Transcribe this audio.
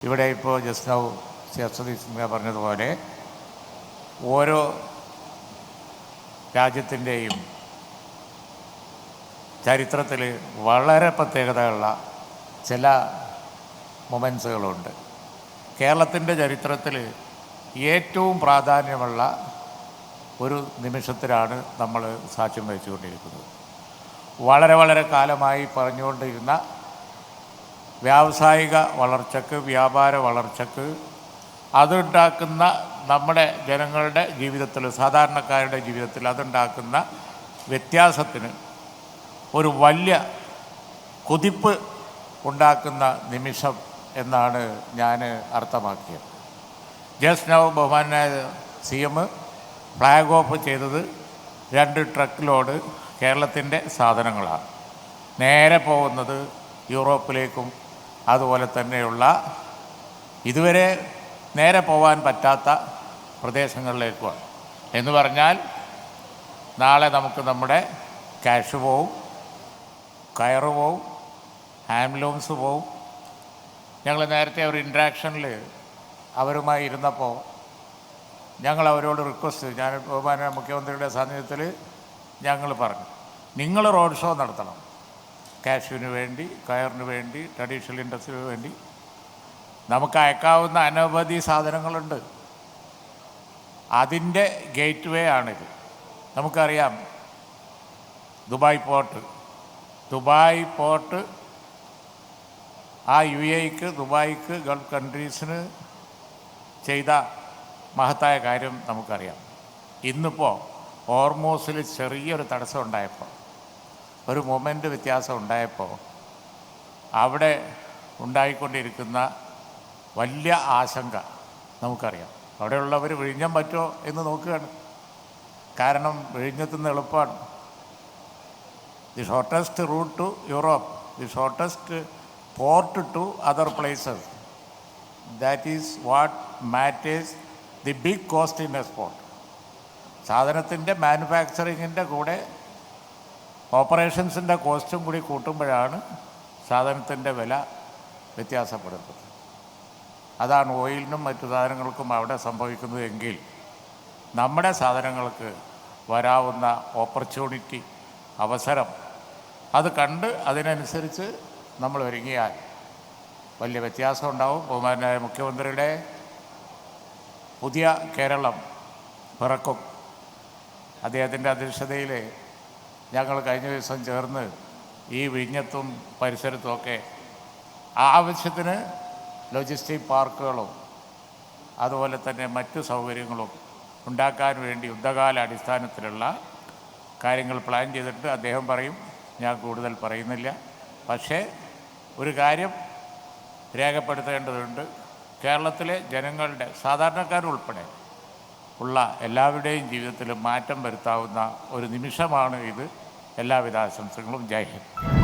ഇവിടെ ഇപ്പോൾ just now ശാസ്ത്രജ്ഞ Simha പറഞ്ഞതുപോലെ ഓരോ രാജ്യത്തിൻ്റെയും ചരിത്രത്തിൽ വളരെ പ്രത്യേകതയുള്ള ചില മൊമെൻസുകളുണ്ട്. കേരളത്തിൻ്റെ ചരിത്രത്തിൽ ഏറ്റവും പ്രാധാന്യമുള്ള ഒരു നിമിഷത്തിലാണ് നമ്മൾ സാക്ഷ്യം വഹിച്ചുകൊണ്ടിരിക്കുന്നത്. വളരെ കാലമായി പറഞ്ഞുകൊണ്ടിരുന്ന വ്യാവസായിക വളർച്ചയ്ക്ക്, വ്യാപാര വളർച്ചയ്ക്ക്, അതുണ്ടാക്കുന്ന നമ്മുടെ ജനങ്ങളുടെ ജീവിതത്തിൽ, സാധാരണക്കാരുടെ ജീവിതത്തിൽ അതുണ്ടാക്കുന്ന വ്യത്യാസത്തിന് ഒരു വലിയ കുതിപ്പ് ഉണ്ടാക്കുന്ന നിമിഷം എന്നാണ് ഞാൻ അർത്ഥമാക്കിയത്. ജസ്റ്റ് നൗ ബഹുമാനായ CM ഫ്ലാഗ് ഓഫ് ചെയ്തത് 2 ട്രക്ക് ലോഡ് കേരളത്തിൻ്റെ സാധനങ്ങളാണ്. നേരെ പോകുന്നത് യൂറോപ്പിലേക്കും അതുപോലെ തന്നെയുള്ള ഇതുവരെ നേരെ പോകാൻ പറ്റാത്ത പ്രദേശങ്ങളിലേക്കുമാണ്. എന്ന് പറഞ്ഞാൽ നാളെ നമുക്ക് നമ്മുടെ ക്യാഷ് പോവും, കയറ് പോവും, ഹാൻഡ്ലൂംസ് പോവും. ഞങ്ങൾ നേരത്തെ ഒരു ഇൻട്രാക്ഷനിൽ അവരുമായി ഇരുന്നപ്പോൾ ഞങ്ങൾ അവരോട് റിക്വസ്റ്റ്, ഞാൻ ബഹുമാന മുഖ്യമന്ത്രിയുടെ സാന്നിധ്യത്തിൽ ഞങ്ങൾ പറഞ്ഞു, നിങ്ങൾ റോഡ് ഷോ നടത്തണം. കാഷ്യൂവിന് വേണ്ടി, കയറിന് വേണ്ടി, ട്രഡീഷണൽ ഇൻഡസ്ട്രിക്ക് വേണ്ടി നമുക്ക് അയക്കാവുന്ന അനവധി സാധനങ്ങളുണ്ട്. അതിൻ്റെ ഗേറ്റ് വേ ആണിത്. നമുക്കറിയാം ദുബായ് പോർട്ട് ആ UAEക്ക്, ദുബായിക്ക്, ഗൾഫ് കൺട്രീസിന് ചെയ്ത മഹത്തായ കാര്യം നമുക്കറിയാം. ഇന്നിപ്പോൾ ഹോർമൂസിൽ ചെറിയൊരു തടസ്സം ഉണ്ടായപ്പോൾ, ഒരു മൊമെൻ്റ് വ്യത്യാസം ഉണ്ടായപ്പോൾ അവിടെ ഉണ്ടായിക്കൊണ്ടിരിക്കുന്ന വലിയ ആശങ്ക നമുക്കറിയാം. അവിടെയുള്ളവർ വിഴിഞ്ഞം പറ്റുമോ എന്ന് നോക്കുകയാണ്. കാരണം വിഴിഞ്ഞത്തു നിന്ന് എളുപ്പമാണ്. The shortest route to Europe, the shortest port to other places. That is what matters. The big cost in export. സാധനത്തിൻ്റെ മാനുഫാക്ചറിങ്ങിൻ്റെ കൂടെ ഓപ്പറേഷൻസിൻ്റെ കോസ്റ്റും കൂടി കൂട്ടുമ്പോഴാണ് സാധനത്തിൻ്റെ വില വ്യത്യാസപ്പെടുന്നത്. അതാണ് ഓയിലിനും മറ്റു സാധനങ്ങൾക്കും അവിടെ സംഭവിക്കുന്നത്. എങ്കിൽ നമ്മുടെ സാധനങ്ങൾക്ക് വരാവുന്ന ഓപ്പർച്യൂണിറ്റി, അവസരം, അത് കണ്ട് അതിനനുസരിച്ച് നമ്മൾ ഒരുങ്ങിയാൽ വലിയ വ്യത്യാസം ഉണ്ടാവും. ബഹുമാനായ മുഖ്യമന്ത്രിയുടെ പുതിയ കേരളം പിറക്കും. അദ്ദേഹത്തിൻ്റെ അധ്യക്ഷതയിൽ ഞങ്ങൾ കഴിഞ്ഞ ദിവസം ചേർന്ന് ഈ വിഴിഞ്ഞത്തും പരിസരത്തുമൊക്കെ ആവശ്യത്തിന് ലോജിസ്റ്റിക് പാർക്കുകളും അതുപോലെ തന്നെ മറ്റു സൗകര്യങ്ങളും ഉണ്ടാക്കാൻ വേണ്ടി യുദ്ധകാല അടിസ്ഥാനത്തിലുള്ള കാര്യങ്ങൾ പ്ലാൻ ചെയ്തിട്ട് അദ്ദേഹം പറയും. ഞാൻ കൂടുതൽ പറയുന്നില്ല. പക്ഷേ ഒരു കാര്യം രേഖപ്പെടുത്തേണ്ടതുണ്ട്. കേരളത്തിലെ ജനങ്ങളുടെ, സാധാരണക്കാരുൾപ്പെടെ ഉള്ള എല്ലാവരുടെയും ജീവിതത്തിൽ മാറ്റം വരുത്താവുന്ന ഒരു നിമിഷമാണ് ഇത്. എല്ലാവിധ ആശംസകളും. ജയ് ഹിന്ദ്.